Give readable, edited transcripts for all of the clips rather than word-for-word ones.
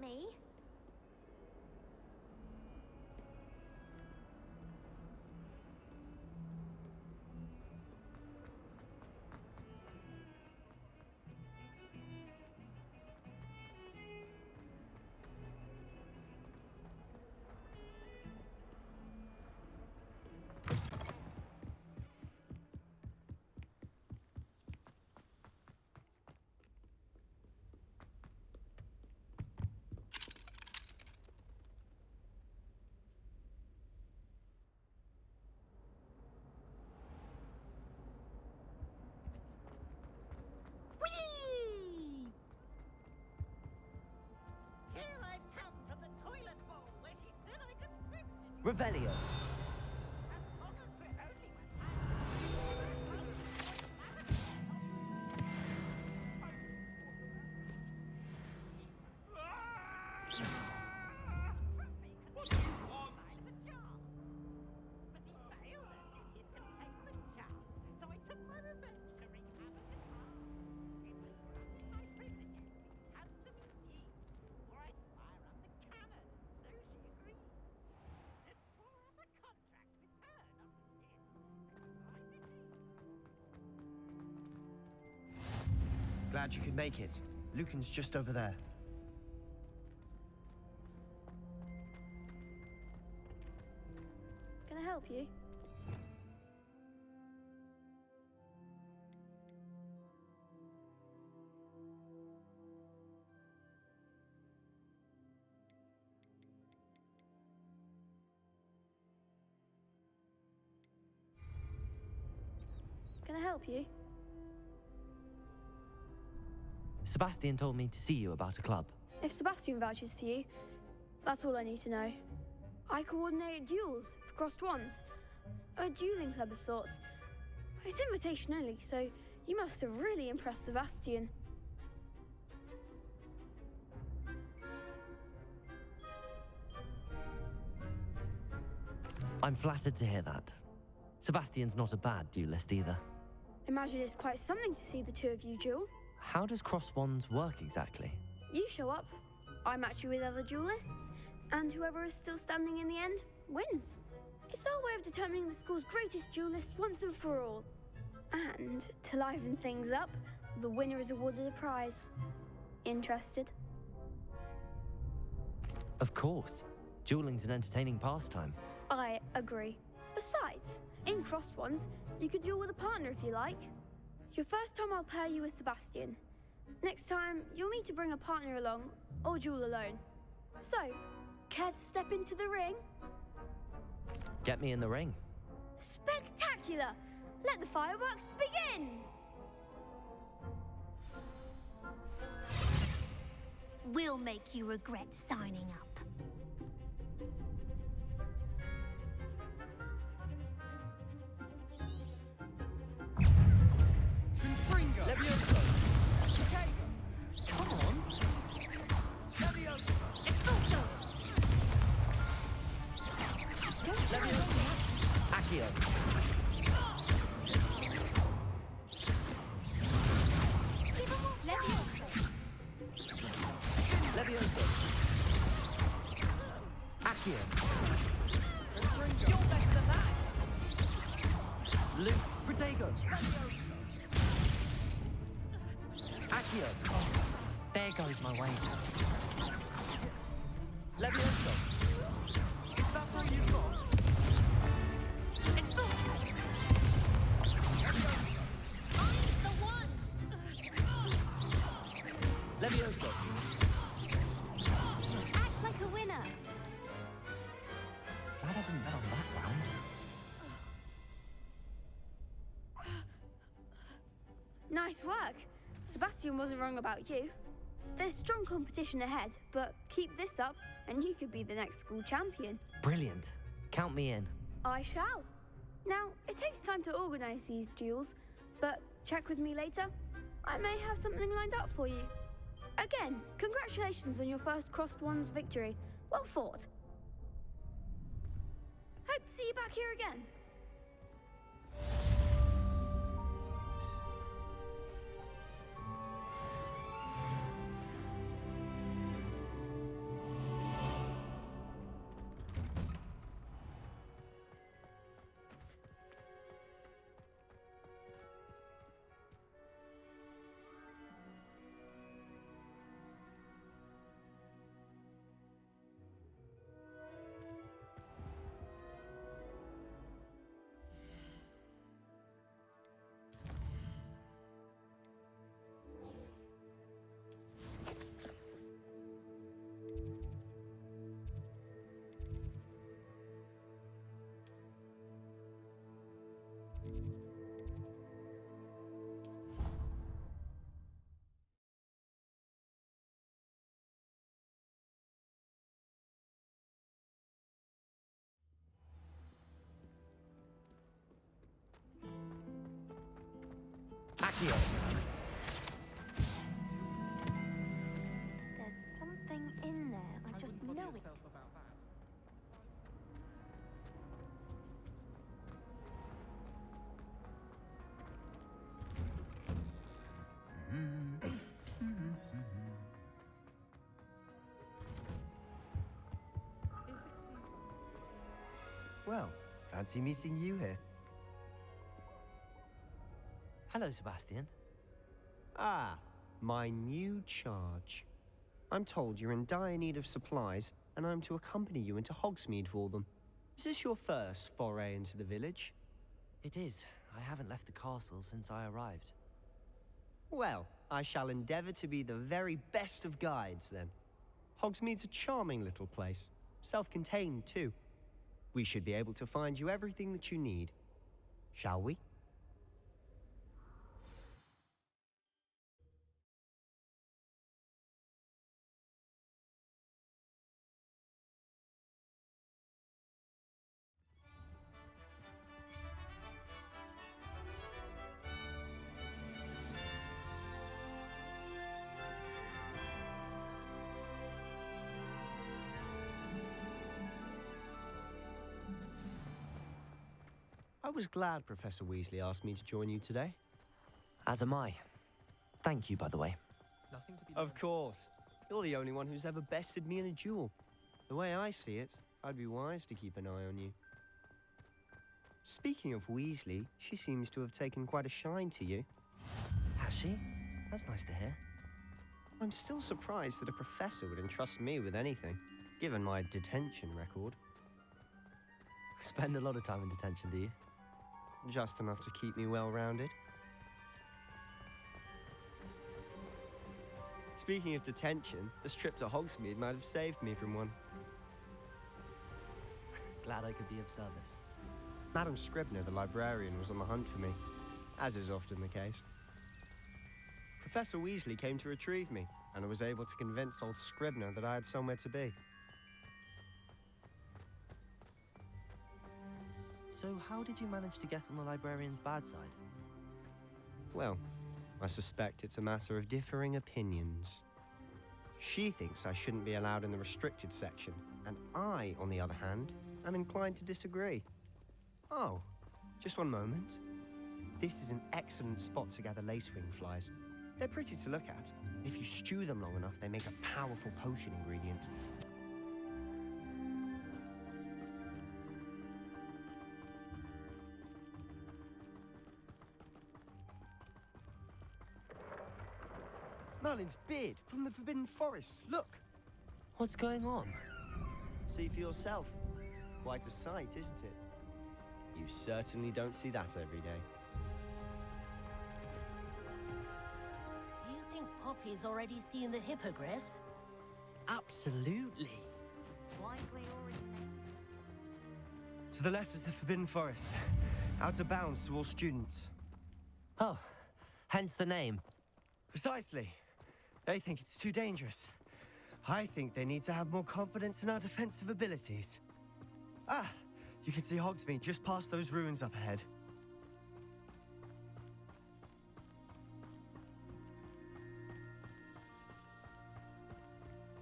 me. Revelio. Glad you could make it. Lucan's just over there. Can I help you? Can I help you? Sebastian told me to see you about a club. If Sebastian vouches for you, that's all I need to know. I coordinate duels for crossed wands. A dueling club of sorts. It's invitation only, so you must have really impressed Sebastian. I'm flattered to hear that. Sebastian's not a bad duelist either. Imagine it's quite something to see the two of you duel. How does cross wands work exactly? You show up, I match you with other duelists, and whoever is still standing in the end wins. It's our way of determining the school's greatest duelist once and for all. And to liven things up, the winner is awarded a prize. Interested? Of course. Dueling's an entertaining pastime. I agree. Besides, in crossed ones, you can duel with a partner if you like. Your first time I'll pair you with Sebastian. Next time, you'll need to bring a partner along, or duel alone. So, care to step into the ring? Get me in the ring. Spectacular! Let the fireworks begin! We'll make you regret signing up. Levioso! Come on! Levioso! Levioso! Accio! Levioso! Accio! You're better than that! Luke! Protego! Accio! There goes my wager. Levioso! Is that all you've got? Levioso! Act like a winner. Glad I didn't bet on that round. Nice work. Sebastian wasn't wrong about you. There's strong competition ahead, but keep this up and you could be the next school champion. Brilliant. Count me in. I shall. Now, it takes time to organise these duels, but check with me later. I may have something lined up for you. Again, congratulations on your first crossed wands victory. Well fought. Hope to see you back here again. Theo. There's something in there. I just know it. Well, fancy meeting you here. Hello, Sebastian. Ah, my new charge. I'm told you're in dire need of supplies, and I'm to accompany you into Hogsmede for them. Is this your first foray into the village? It is. I haven't left the castle since I arrived. Well, I shall endeavor to be the very best of guides, then. Hogsmede's a charming little place. Self-contained, too. We should be able to find you everything that you need. Shall we? I was glad Professor Weasley asked me to join you today. As am I. Thank you, by the way. Of course. You're the only one who's ever bested me in a duel. The way I see it, I'd be wise to keep an eye on you. Speaking of Weasley, she seems to have taken quite a shine to you. Has she? That's nice to hear. I'm still surprised that a professor would entrust me with anything, given my detention record. Spend a lot of time in detention, do you? Just enough to keep me well-rounded. Speaking of detention, this trip to Hogsmeade might have saved me from one. Glad I could be of service. Madam Scribner, the librarian, was on the hunt for me, as is often the case. Professor Weasley came to retrieve me, and I was able to convince old Scribner that I had somewhere to be. So how did you manage to get on the librarian's bad side? Well, I suspect it's a matter of differing opinions. She thinks I shouldn't be allowed in the restricted section, and I, on the other hand, am inclined to disagree. Oh, just one moment. This is an excellent spot to gather lacewing flies. They're pretty to look at. If you stew them long enough, they make a powerful potion ingredient. Merlin's beard from the Forbidden Forest. Look! What's going on? See for yourself. Quite a sight, isn't it? You certainly don't see that every day. Do you think Poppy's already seen the hippogriffs? Absolutely. To the left is the Forbidden Forest. Out of bounds to all students. Oh, hence the name. Precisely. They think it's too dangerous. I think they need to have more confidence in our defensive abilities. Ah, you can see Hogsmeade just past those ruins up ahead.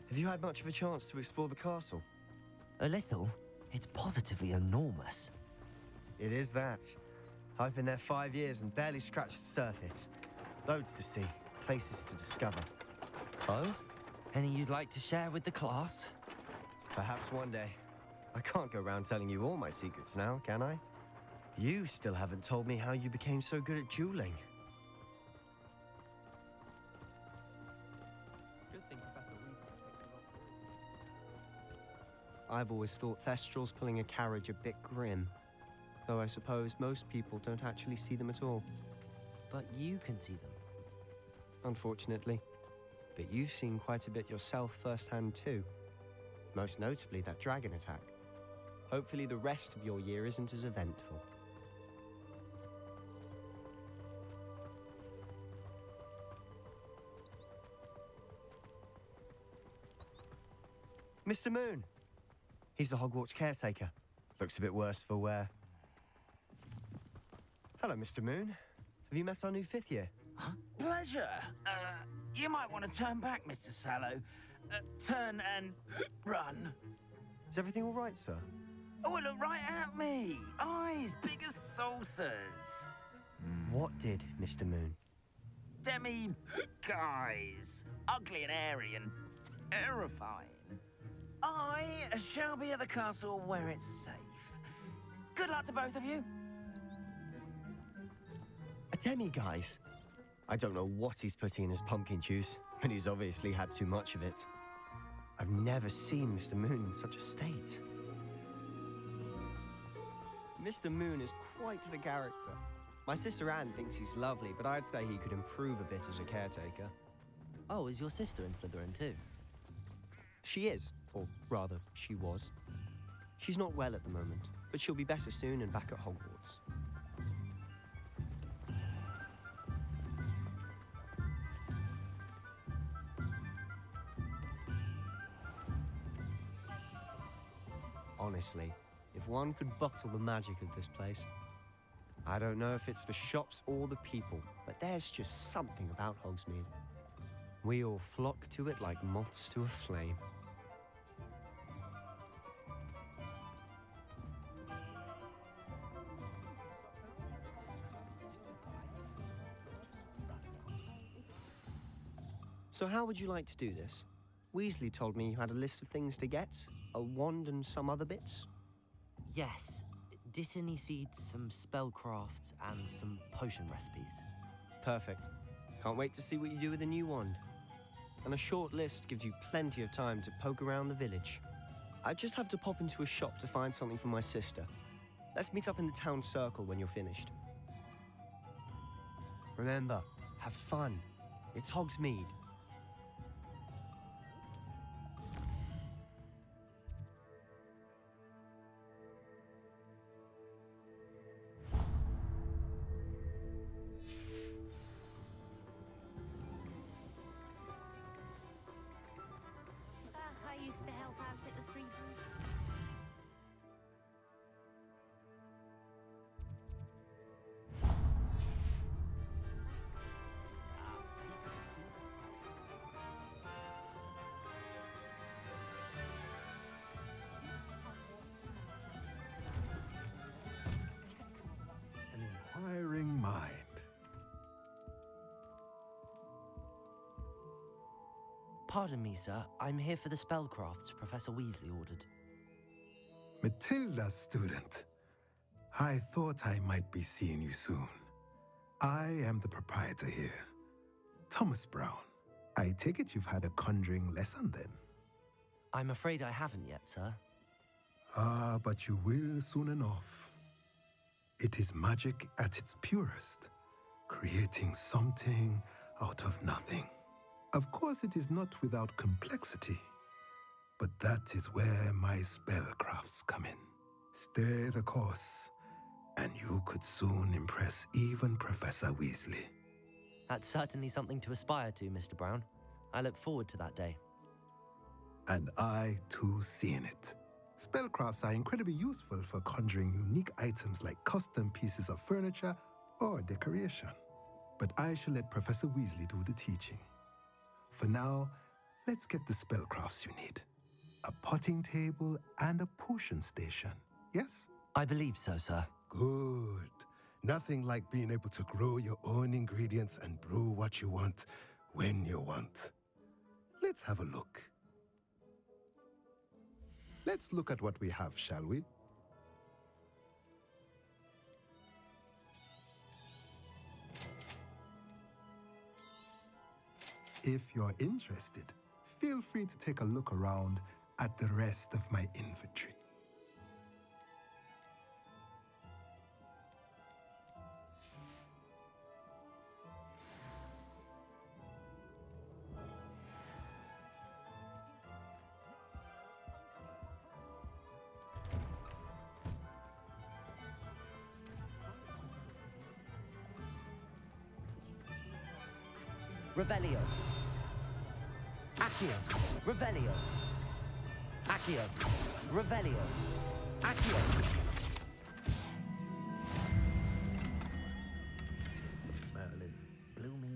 Have you had much of a chance to explore the castle? A little. It's positively enormous. It is that. I've been there 5 years and barely scratched the surface. Loads to see, places to discover. Oh? Any you'd like to share with the class? Perhaps one day. I can't go around telling you all my secrets now, can I? You still haven't told me how you became so good at dueling. Good thing Professor Weasley picked it up. I've always thought Thestrals pulling a carriage a bit grim. Though I suppose most people don't actually see them at all. But you can see them. Unfortunately. But you've seen quite a bit yourself firsthand too. Most notably that dragon attack. Hopefully the rest of your year isn't as eventful. Mr. Moon. He's the Hogwarts caretaker. Looks a bit worse for wear. Hello, Mr. Moon. Have you met our new 5th year? Pleasure. You might want to turn back, Mr. Sallow. Turn and run. Is everything all right, sir? Oh, look right at me. Eyes big as saucers. What did, Mr. Moon? Guys. Ugly and airy and terrifying. I shall be at the castle where it's safe. Good luck to both of you. A demi-guise? I don't know what he's putting in his pumpkin juice, but he's obviously had too much of it. I've never seen Mr. Moon in such a state. Mr. Moon is quite the character. My sister Anne thinks he's lovely, but I'd say he could improve a bit as a caretaker. Oh, is your sister in Slytherin too? She is, or rather, she was. She's not well at the moment, but she'll be better soon and back at Hogwarts. Honestly, if one could bottle the magic of this place. I don't know if it's the shops or the people, but there's just something about Hogsmede. We all flock to it like moths to a flame. So how would you like to do this? Weasley told me you had a list of things to get, a wand and some other bits. Yes. Dittany seeds, some spellcrafts, and some potion recipes. Perfect. Can't wait to see what you do with the new wand. And a short list gives you plenty of time to poke around the village. I just have to pop into a shop to find something for my sister. Let's meet up in the town circle when you're finished. Remember, have fun. It's Hogsmede. I used to help out at the Three Booths. An inquiring mind. Pardon me, sir. I'm here for the spellcrafts Professor Weasley ordered. Matilda's student. I thought I might be seeing you soon. I am the proprietor here, Thomas Brown. I take it you've had a conjuring lesson then? I'm afraid I haven't yet, sir. Ah, but you will soon enough. It is magic at its purest, creating something out of nothing. Of course, it is not without complexity, but that is where my spellcrafts come in. Stay the course, and you could soon impress even Professor Weasley. That's certainly something to aspire to, Mr. Brown. I look forward to that day. And I, too, seeing it. Spellcrafts are incredibly useful for conjuring unique items like custom pieces of furniture or decoration. But I shall let Professor Weasley do the teaching. For now, let's get the spellcrafts you need. A potting table and a potion station, yes? I believe so, sir. Good. Nothing like being able to grow your own ingredients and brew what you want when you want. Let's have a look. Let's look at what we have, shall we? If you're interested, feel free to take a look around at the rest of my inventory. Revelio. Accio. Revelio. Accio. Revelio. Accio. Merlin, blooming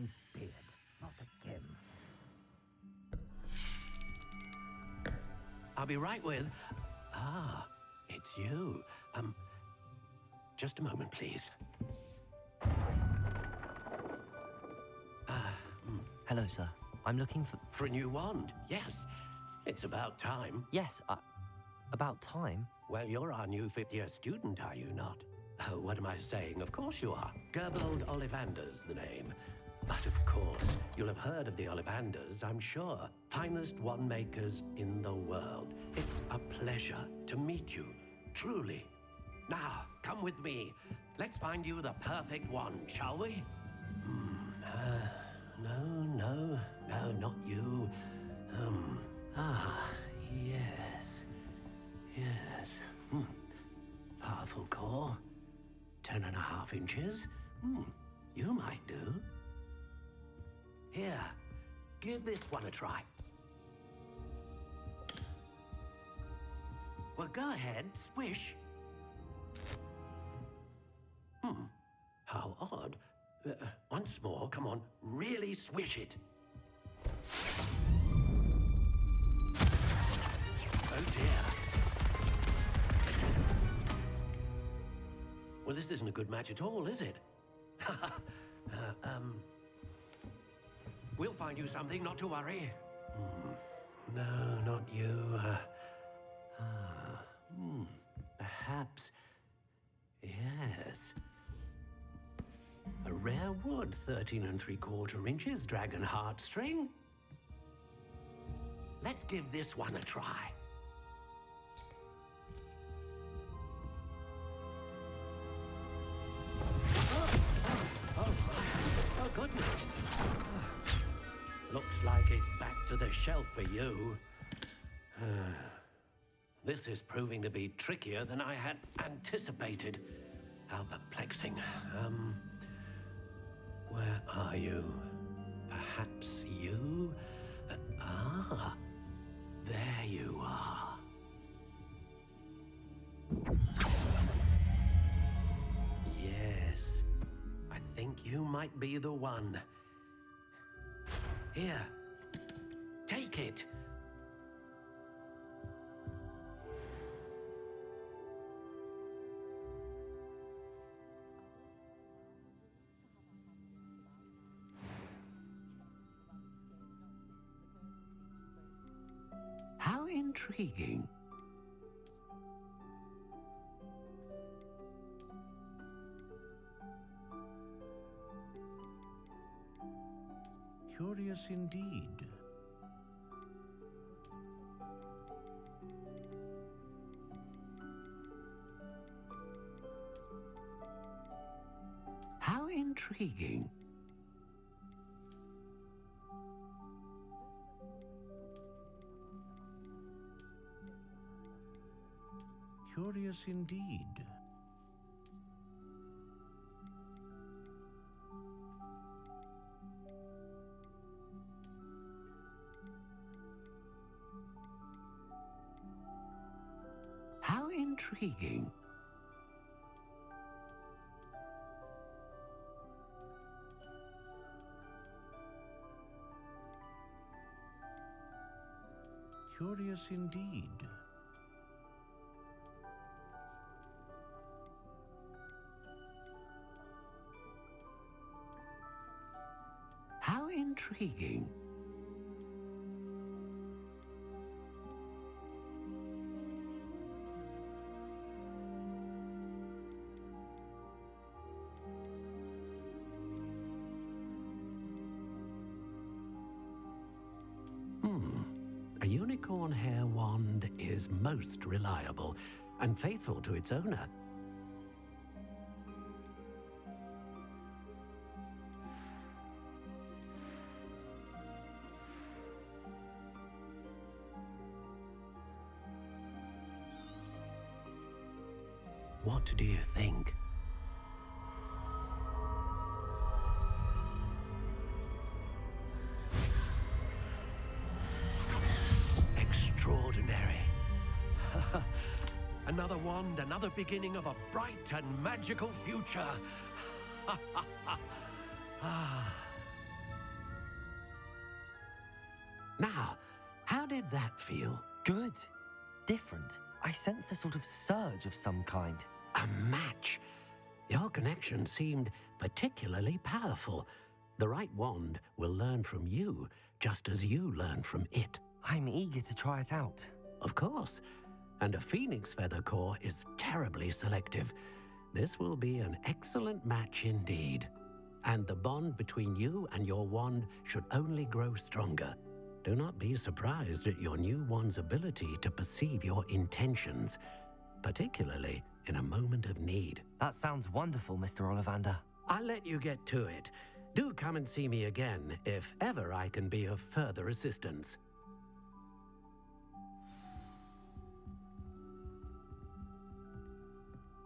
be right with... Ah, it's you. Just a moment, please. Hello, sir. I'm looking for... For a new wand, yes. It's about time. Yes, about time? Well, you're our new fifth-year student, are you not? Oh, what am I saying? Of course you are. Gerbold Ollivander's the name. But of course, you'll have heard of the Ollivanders, I'm sure. Finest wand makers in the world. It's a pleasure to meet you, truly. Now, come with me. Let's find you the perfect wand, shall we? No, not you. Yes. Powerful core. 10.5 inches. You might do. Here, give this one a try. Well, go ahead, swish. How odd. Once more, come on, really swish it. Oh dear. Well, this isn't a good match at all, is it? We'll find you something, not to worry. No, not you. Perhaps. Yes. A rare wood, 13 3/4 inches, dragon heartstring. Let's give this one a try. Oh, goodness. Looks like it's back to the shelf for you. This is proving to be trickier than I had anticipated. How perplexing. Where are you? Perhaps you? There you are. Yes, I think you might be the one. Here, take it. How intriguing. Curious indeed. How intriguing. Curious indeed. How intriguing. Curious indeed. How intriguing. A unicorn hair wand is most reliable and faithful to its owner. What do you think? Extraordinary. Another wand, another beginning of a bright and magical future. Now, how did that feel? Good. different. I sensed a sort of surge of some kind. A match? Your connection seemed particularly powerful. The right wand will learn from you, just as you learn from it. I'm eager to try it out. Of course. And a phoenix feather core is terribly selective. This will be an excellent match indeed. And the bond between you and your wand should only grow stronger. Do not be surprised at your new wand's ability to perceive your intentions, particularly in a moment of need. That sounds wonderful, Mr. Ollivander. I'll let you get to it. Do come and see me again if ever I can be of further assistance.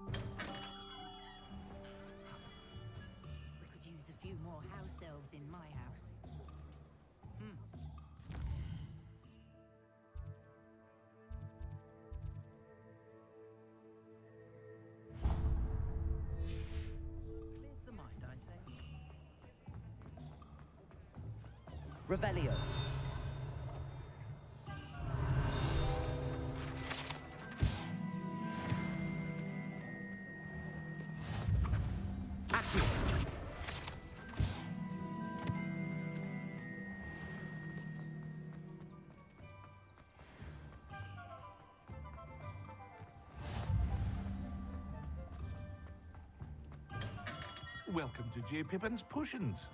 We could use a few more house elves in my house. Clears the mind, I say. Revelio. Accio. Welcome to J. Pippin's Potions.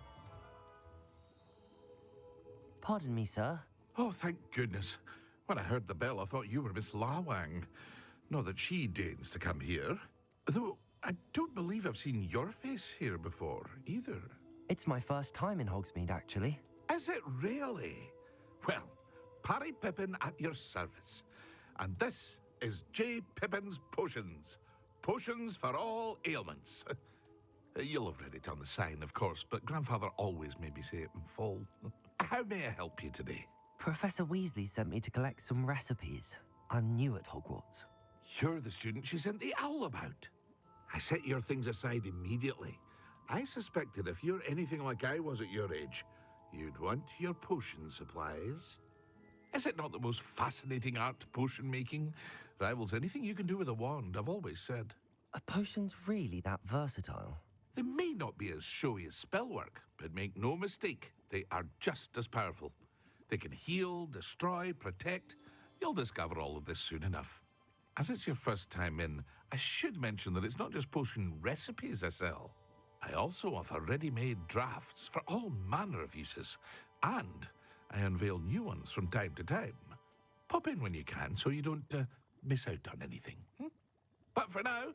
Pardon me, sir. Oh, thank goodness. When I heard the bell, I thought you were Miss Lawang. Not that she deigns to come here. Though, I don't believe I've seen your face here before, either. It's my first time in Hogsmede, actually. Is it really? Well, Parry Pippin at your service. And this is J. Pippin's Potions. Potions for all ailments. You'll have read it on the sign, of course, but Grandfather always made me say it in full. How may I help you today? Professor Weasley sent me to collect some recipes. I'm new at Hogwarts. You're the student she sent the owl about. I set your things aside immediately. I suspected if you're anything like I was at your age, you'd want your potion supplies. Is it not the most fascinating art, potion making? Rivals anything you can do with a wand, I've always said. Are potions really that versatile? They may not be as showy as spellwork, but make no mistake, they are just as powerful. They can heal, destroy, protect. You'll discover all of this soon enough. As it's your first time in, I should mention that it's not just potion recipes I sell. I also offer ready-made drafts for all manner of uses, and I unveil new ones from time to time. Pop in when you can so you don't miss out on anything. But for now,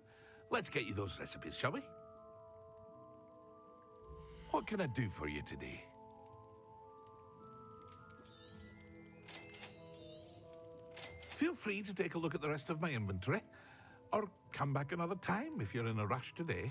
let's get you those recipes, shall we? What can I do for you today? Feel free to take a look at the rest of my inventory, or come back another time if you're in a rush today.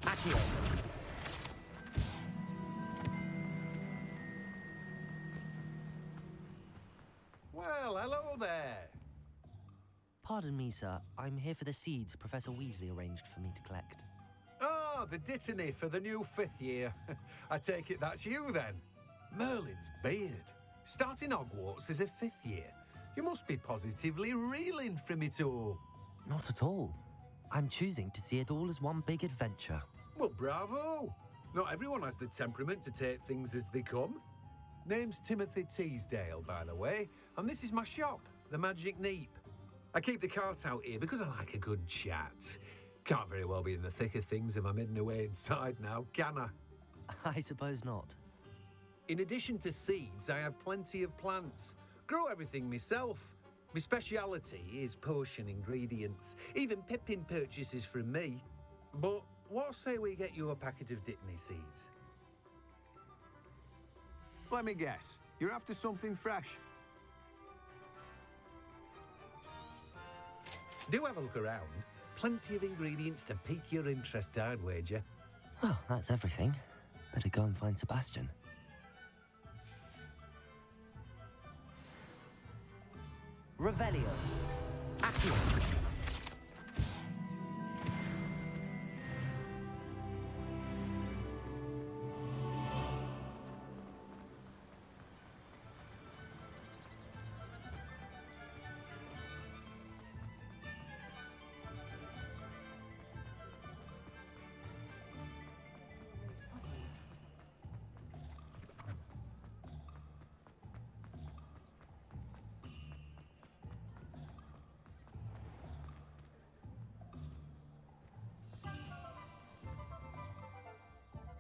Accio. Well, hello there. Pardon me, sir. I'm here for the seeds Professor Weasley arranged for me to collect. Oh, the dittany for the new 5th year. I take it that's you then. Merlin's beard. Starting Hogwarts as a 5th year. You must be positively reeling from it all. Not at all. I'm choosing to see it all as one big adventure. Well, bravo. Not everyone has the temperament to take things as they come. Name's Timothy Teasdale, by the way, and this is my shop, the Magic Neep. I keep the cart out here because I like a good chat. Can't very well be in the thick of things if I'm hidden away inside now, can I? I suppose not. In addition to seeds, I have plenty of plants. Grow everything myself. My speciality is potion ingredients. Even Pippin purchases from me. But what say we get you a packet of Dittany seeds? Let me guess. You're after something fresh. Do have a look around. Plenty of ingredients to pique your interest, I'd wager. Well, that's everything. Better go and find Sebastian. Revelio. Accio.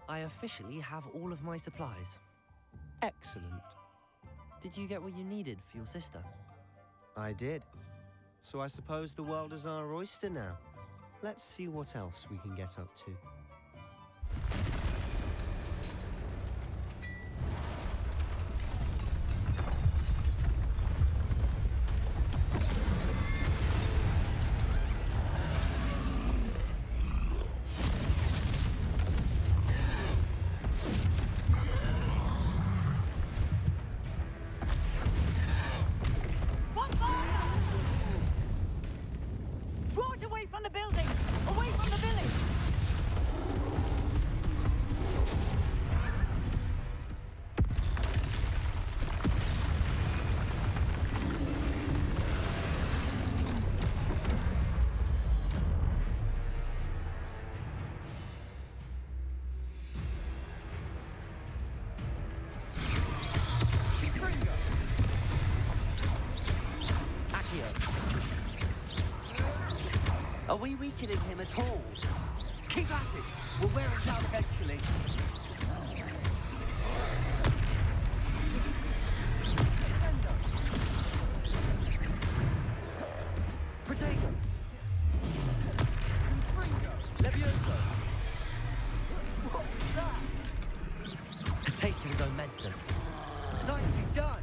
I officially have all of my supplies. Excellent. Did you get what you needed for your sister? I did. So I suppose the world is our oyster now. Let's see what else we can get up to. Draw it away from the building! Away from the village! Are we weakening him at all? Keep at it! We'll wear it down eventually. Protego! Levioso! What was that? A taste of his own medicine. Nicely done!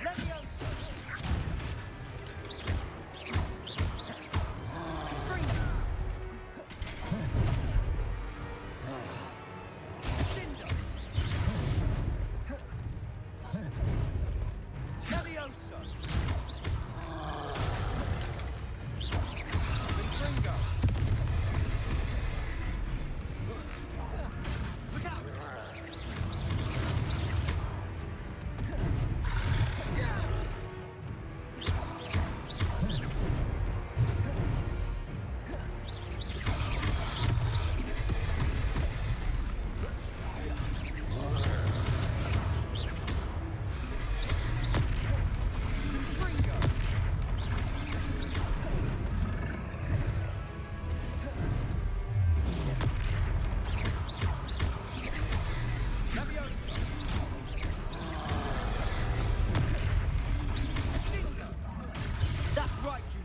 Levioso!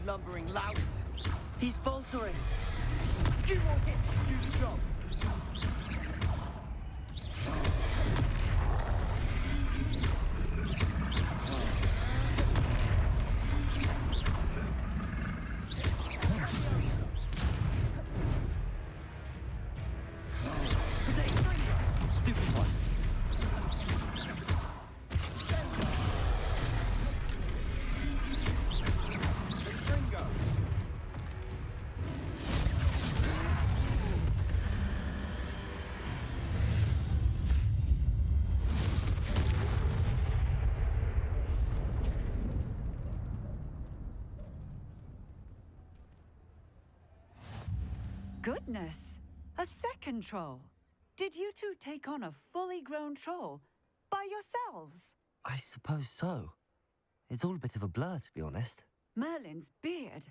Lumbering louts. He's faltering. A few more hits to do the job. Stupid one. Goodness! A second troll! Did you two take on a fully grown troll by yourselves? I suppose so. It's all a bit of a blur, to be honest. Merlin's beard.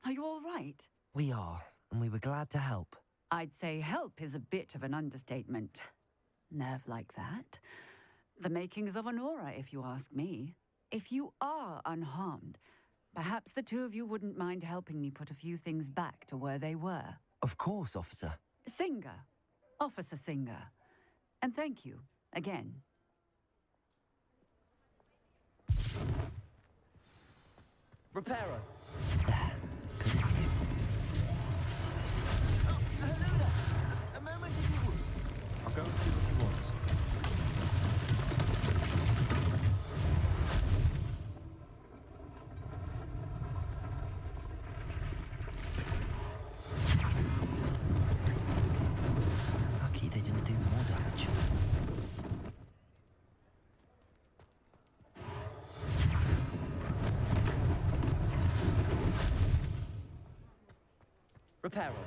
Are you all right? We are, and we were glad to help. I'd say help is a bit of an understatement. nerve like that. The makings of an aura, if you ask me. If you are unharmed, perhaps the two of you wouldn't mind helping me put a few things back to where they were. Of course, officer. Singer. Officer Singer. And thank you, again. Reparo. A moment if you would. I'll go and see what he wants. Lucky they didn't do more damage. Reparo.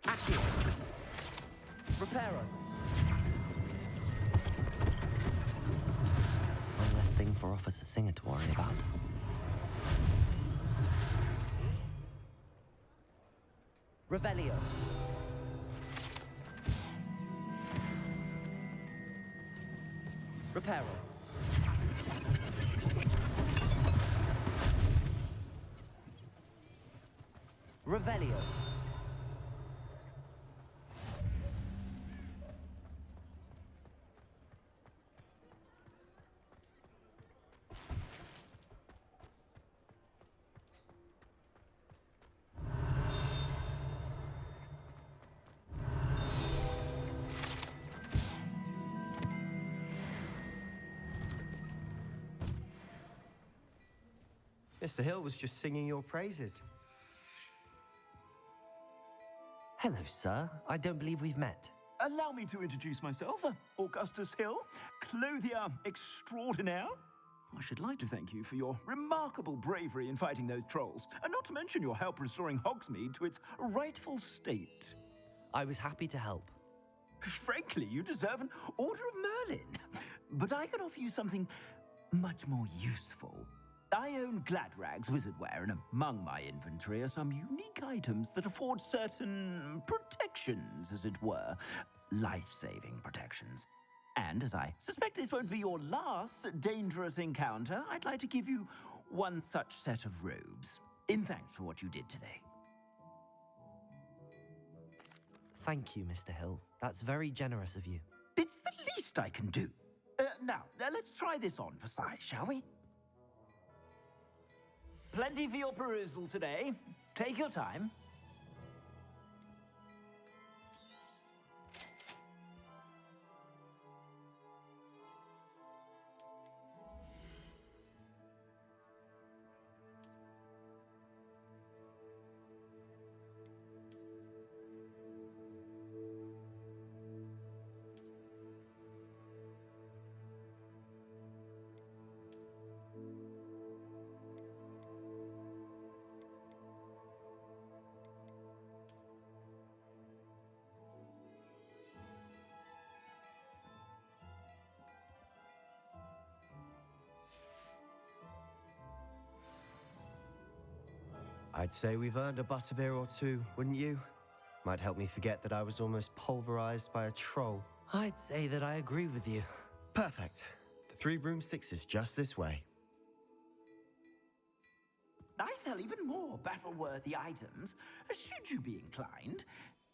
Accio. Reparo. One less thing for Officer Singer to worry about. Revelio. Reparo. Revelio. Mr. Hill was just singing your praises. Hello, sir. I don't believe we've met. Allow me to introduce myself, Augustus Hill, clothier extraordinaire. I should like to thank you for your remarkable bravery in fighting those trolls, and not to mention your help restoring Hogsmede to its rightful state. I was happy to help. Frankly, you deserve an Order of Merlin. But I can offer you something much more useful. I own Gladrag's wizardware, and among my inventory are some unique items that afford certain protections, as it were. Life-saving protections. And as I suspect this won't be your last dangerous encounter, I'd like to give you one such set of robes, in thanks for what you did today. Thank you, Mr. Hill. That's very generous of you. It's the least I can do. Now, let's try this on for size, shall we? Plenty for your perusal today. Take your time. I'd say we've earned a butterbeer or two, wouldn't you? Might help me forget that I was almost pulverized by a troll. I'd say that I agree with you. Perfect. The 3 broomsticks is just this way. I sell even more battle-worthy items. Should you be inclined,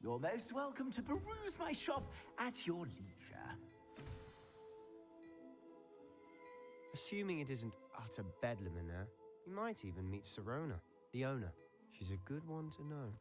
you're most welcome to peruse my shop at your leisure. Assuming it isn't utter bedlam in there, you might even meet Serona, the owner. She's a good one to know.